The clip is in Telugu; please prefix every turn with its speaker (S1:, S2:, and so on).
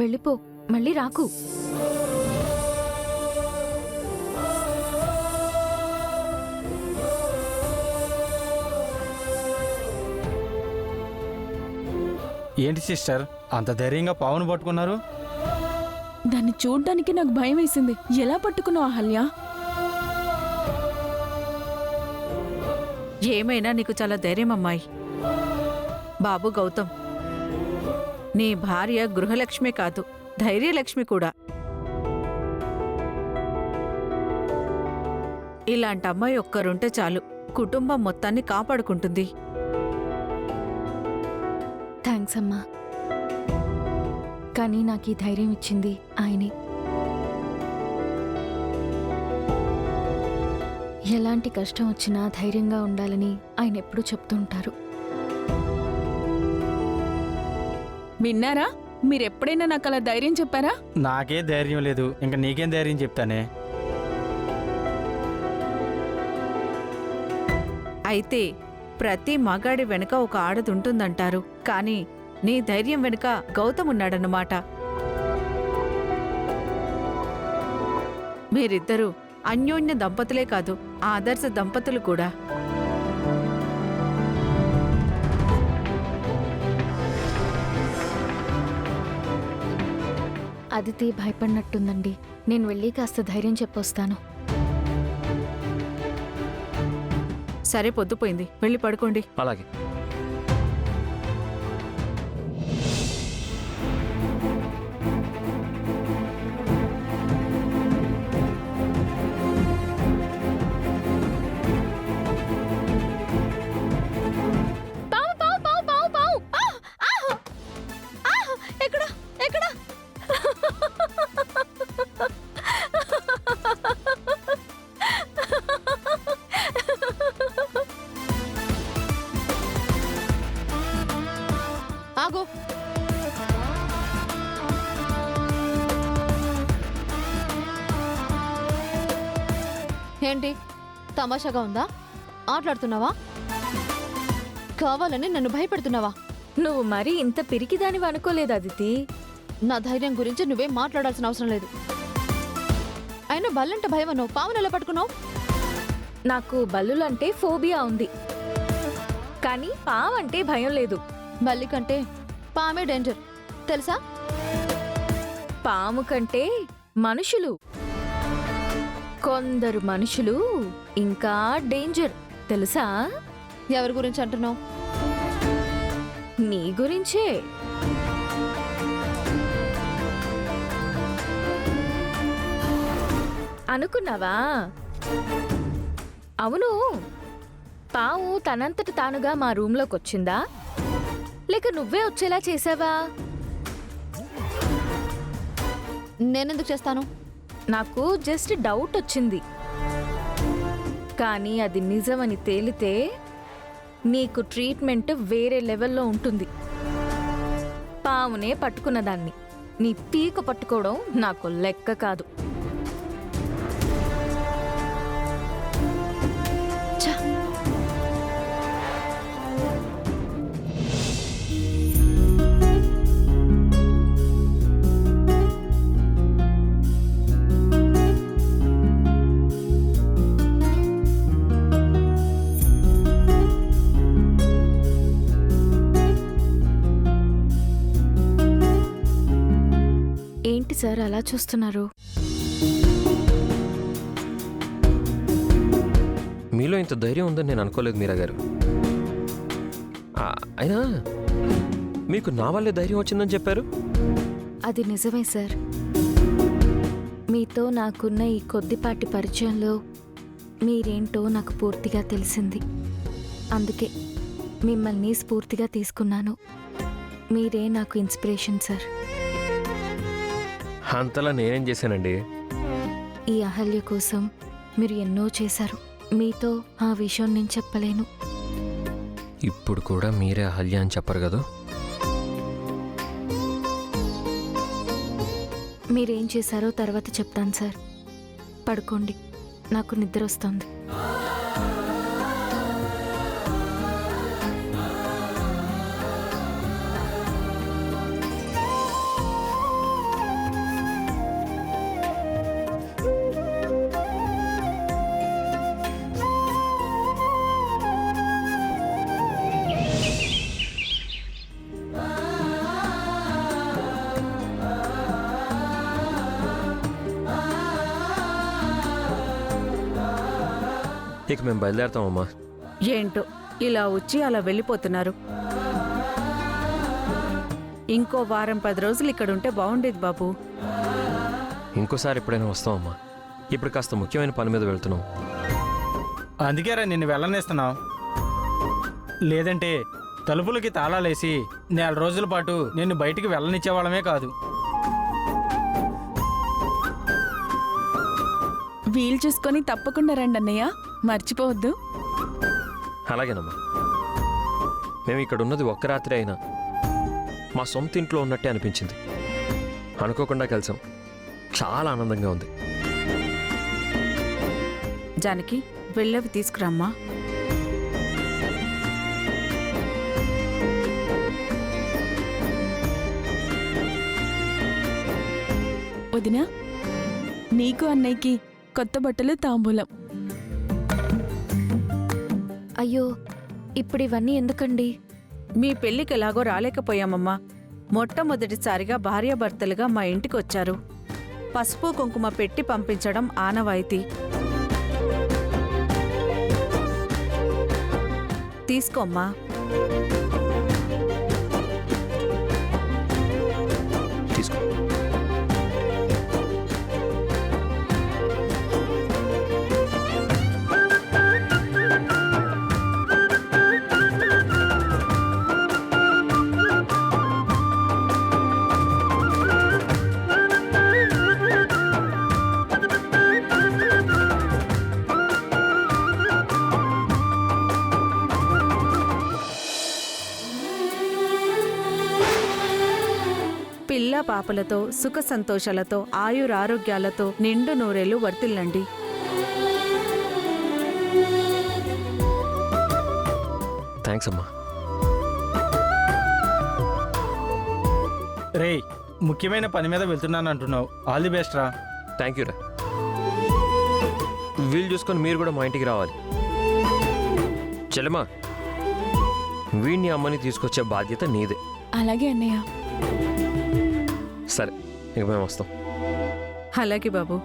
S1: వెళ్ళిపో, మళ్ళీ రాకు.
S2: ఏంటి సిస్టర్, అంత ధైర్యంగా పావును పట్టుకున్నారు?
S3: దాన్ని చూడ్డానికి నాకు భయం వేసింది. ఎలా పట్టుకున్నావు అహల్య?
S4: ఏమైనా నీకు చాలా ధైర్యం అమ్మాయి. బాబు గౌతమ్, నీ భార్య గృహలక్ష్మి కాదు, ధైర్యలక్ష్మి కూడా. ఇలాంటి అమ్మాయి ఒక్కరుంటే చాలు, కుటుంబం మొత్తాన్ని కాపాడుకుంటుంది.
S1: థ్యాంక్స్ అమ్మా, కానీ నాకు ఈ ధైర్యం ఇచ్చింది ఆయనే. ఎలాంటి కష్టం వచ్చినా ధైర్యంగా ఉండాలని ఆయన ఎప్పుడూ చెప్తూ ఉంటారు.
S3: విన్నారా? మీరెప్పుడైనా నాకు అలా ధైర్యం చెప్పారా?
S2: నాకే ధైర్యం లేదు, ఇంకా నీకేం ధైర్యం చెప్తానే.
S4: అయితే ప్రతి మగాడి వెనుక ఒక ఆడదుంటుందంటారు, కానీ నీ ధైర్యం వెనుక గౌతమ్ ఉన్నాడన్నమాట. మీరిద్దరూ అన్యోన్య దంపతులే కాదు, ఆదర్శ దంపతులు కూడా.
S1: అదితి భయపడినట్టుందండి. నేను వెళ్ళి కాస్త ధైర్యం చెప్పొస్తాను.
S4: సరే, పొద్దుపోయింది, వెళ్ళి పడుకోండి.
S5: అలాగే.
S6: ఆగో, ఏంటి తమాషాగా ఉందా? ఆటలాడుతున్నావా? కావాలని నన్ను భయపెడుతున్నావా?
S1: నువ్వు మరీ ఇంత పిరికిదానివి అనుకోలేదు అదితి.
S6: నా ధైర్యం గురించి నువ్వేం మాట్లాడాల్సిన అవసరం లేదు. అయినా బల్లంటే భయం అన్నావు, పావును ఎలా పట్టుకున్నావు?
S1: నాకు బల్లులంటే ఫోబియా ఉంది, కానీ పావంటే భయం లేదు.
S6: బల్లి కంటే పామే డేంజర్, తెలుసా?
S1: పాము కంటే మనుషులు, కొందరు మనుషులు ఇంకా డేంజర్, తెలుసా?
S6: ఎవరి గురించి అంటున్నావు?
S1: నీ గురించే. అనుకున్నావా? అవును, పావు తనంతట తానుగా మా రూంలోకి వచ్చిందా, లేక నువ్వే వచ్చేలా చేసావా?
S6: నేనెందుకు చేస్తాను?
S1: నాకు జస్ట్ డౌట్ వచ్చింది, కానీ అది నిజమని తేలితే నీకు ట్రీట్మెంట్ వేరే లెవెల్లో ఉంటుంది. పావునే పట్టుకున్నదాన్ని నీ పీక పట్టుకోవడం నాకు లెక్క కాదు. ఏంటి సార్ అలా చూస్తున్నారు?
S5: మీలో ఇంత ధైర్యం ఉందని నేను అనుకోలేదు మీరా గారు. అయినా మీకు నా వల్లే ధైర్యం వచ్చిందని చెప్పారు.
S1: అది నిజమే సార్. మీతో నాకున్న ఈ కొద్దిపాటి పరిచయంలో మీరేంటో నాకు పూర్తిగా తెలిసింది. అందుకే మిమ్మల్ని స్ఫూర్తిగా తీసుకున్నాను. మీరే నాకు ఇన్స్పిరేషన్ సార్.
S5: అంతలా నేనేం చేశానండి?
S1: ఈ అహల్య కోసం మీరు ఎన్నో చేశారు. మీతో ఆ విషయం నేను చెప్పలేను.
S5: ఇప్పుడు కూడా మీరే అహల్య అని చెప్పరు కదా?
S1: మీరేం చేశారో తర్వాత చెప్తాను సార్. పడుకోండి, నాకు నిద్ర వస్తుంది.
S5: ఇక మేము బయలుదేరుతామమ్మా.
S4: ఏంటో ఇలా వచ్చి అలా వెళ్ళిపోతున్నారు. ఇంకో వారం 10 రోజులు ఇక్కడుంటే బాగుండేది బాబు.
S5: ఇంకోసారి ఎప్పుడైనా వస్తామమ్మా. ఇప్పుడు కాస్త ముఖ్యమైన పని మీద వెళ్తున్నాం.
S2: అందుకేరా నిన్ను వెళ్ళనిస్తున్నావు. లేదంటే తలుపులకి తాళాలేసి 4 రోజుల పాటు నిన్ను బయటికి వెళ్ళనిచ్చేవాళ్ళమే కాదు.
S3: వీలు చూసుకొని తప్పకుండా రండి అన్నయ్య, మర్చిపోవద్దు.
S5: అలాగేనమ్మా. మేము ఇక్కడ ఉన్నది ఒక్క రాత్రి అయినా మా సొంత ఇంట్లో ఉన్నట్టే అనిపించింది. అనుకోకుండా కలిసాం. చాలా ఆనందంగా ఉంది.
S4: జానకి వెళ్ళవి తీసుకురామ్మా.
S3: వదినా, నీకు అన్నయ్యకి కొత్త బట్టలు తాంబూలం.
S1: అయ్యో, ఇప్పుడు ఇవన్నీ ఎందుకండి?
S4: మీ పెళ్లికి ఎలాగో రాలేకపోయామమ్మా. మొట్టమొదటిసారిగా భార్యాభర్తలుగా మా ఇంటికి వచ్చారు. పసుపు కుంకుమ పెట్టి పంపించడం ఆనవాయితీ. తీసుకోమ్మా.
S5: తీసుకో.
S4: పిల్ల పాపలతో సుఖ సంతోషాలతో ఆయురారోగ్యాలతో నిండు నూరేళ్లు వర్తిల్లండి.
S5: థ్యాంక్స్ అమ్మా.
S2: రేయ్, ముఖ్యమైన పని మీద వెళ్తున్నాను అంటున్నావు. ఆల్ ది బెస్ట్ రా.
S5: థ్యాంక్ యూ రా. వీలు చూసుకొని మీరు కూడా మా ఇంటికి రావాలి. చెల్లెమ్మా, వీడిని అమ్మని తీసుకొచ్చే బాధ్యత నీదే.
S3: అలాగే అన్నయ్య.
S5: సరే, ఇక మేము వస్తాం.
S4: అలాగే బాబు.